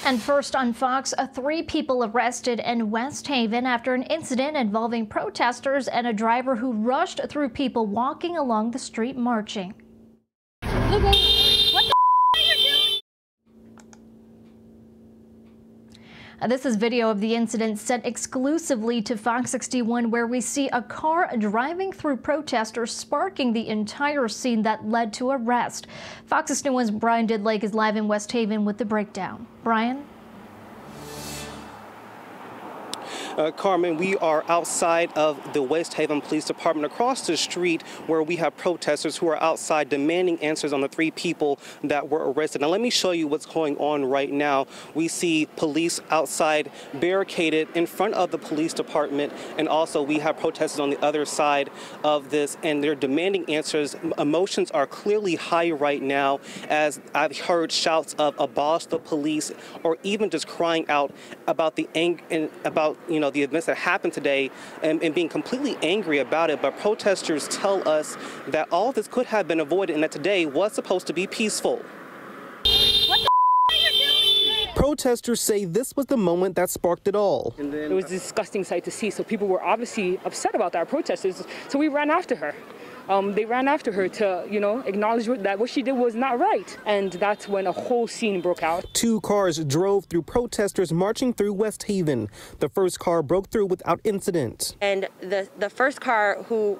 And first on Fox, 3 people arrested in West Haven after an incident involving protesters and a driver who rushed through people walking along the street marching. What the are you doing? This is video of the incident sent exclusively to Fox 61, where we see a car driving through protesters, sparking the entire scene that led to arrest. Fox 61's Brian Didlake is live in West Haven with the breakdown. Brian? Carmen, we are outside of the West Haven Police Department across the street where we have protesters who are outside demanding answers on the 3 people that were arrested. Now, let me show you what's going on right now. We see police outside barricaded in front of the police department, and also we have protesters on the other side of this, and they're demanding answers. Emotions are clearly high right now, as I've heard shouts of abolish the police, or even just crying out about the anger and about, the events that happened today and being completely angry about it. But protesters tell us that all this could have been avoided and that today was supposed to be peaceful. What the are you doing? Protesters say this was the moment that sparked it all. It was a disgusting sight to see, so people were obviously upset about that, protesters, so we ran after her. They ran after her to, acknowledge that what she did was not right. And that's when a whole scene broke out. 2 cars drove through protesters marching through West Haven. The first car broke through without incident. And the first car who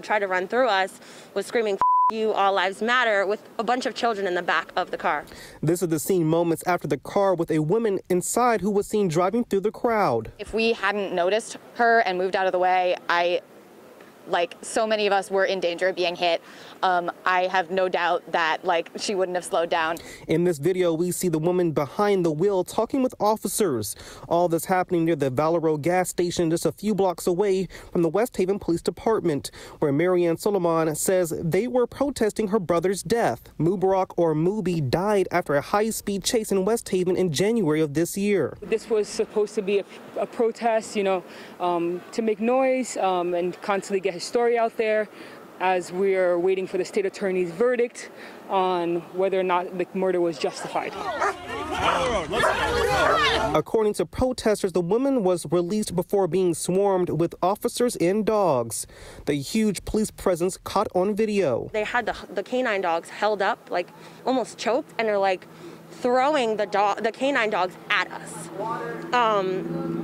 tried to run through us was screaming, "F you, all lives matter," with a bunch of children in the back of the car. This is the scene moments after the car with a woman inside who was seen driving through the crowd. If we hadn't noticed her and moved out of the way, like so many of us were in danger of being hit. I have no doubt that she wouldn't have slowed down. In this video, we see the woman behind the wheel talking with officers. All this happening near the Valero gas station just a few blocks away from the West Haven Police Department, where Marianne Solomon says they were protesting her brother's death. Mubarak, or Mubi, died after a high-speed chase in West Haven in January of this year. This was supposed to be a protest, to make noise and constantly get his story out there, as we're waiting for the state attorney's verdict on whether or not the murder was justified. According to protesters, the woman was released before being swarmed with officers and dogs. The huge police presence caught on video. They had the canine dogs held up, almost choked, and they're throwing the canine dogs at us.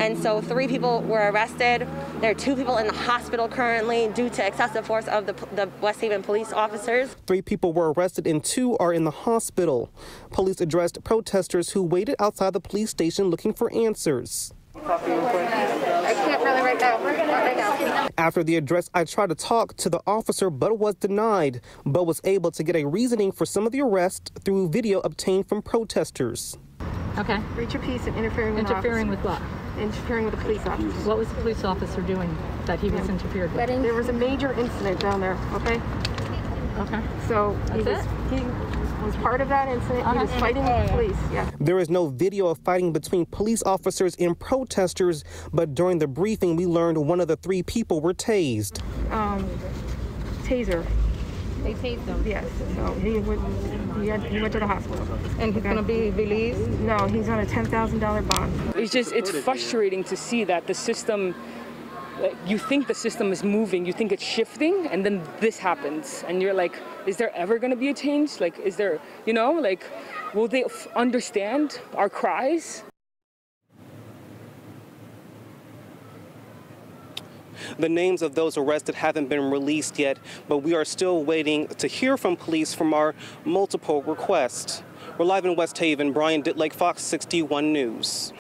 And so 3 people were arrested. There are 2 people in the hospital currently due to excessive force of the West Haven police officers. 3 people were arrested and 2 are in the hospital. Police addressed protesters who waited outside the police station looking for answers. I can't really right now. After the address, I tried to talk to the officer, but was denied, but was able to get a reasoning for some of the arrest through video obtained from protesters. Okay. Breach of peace and interfering with what? Interfering with a police officer. What was the police officer doing that he was interfered with? There was a major incident down there, okay? Okay. So he was part of that incident. He was fighting with the police, yeah. There is no video of fighting between police officers and protesters, but during the briefing, we learned one of the 3 people were tased. Taser. They tased him? Yes. So he went to the hospital. And he's going to be released? No, he's on a $10,000 bond. It's frustrating to see that the system, you think the system is moving, you think it's shifting, and then this happens. And you're like, is there ever going to be a change? Is there, will they understand our cries? The names of those arrested haven't been released yet, but we are still waiting to hear from police from our multiple requests. We're live in West Haven. Brian Didlake, Fox 61 News.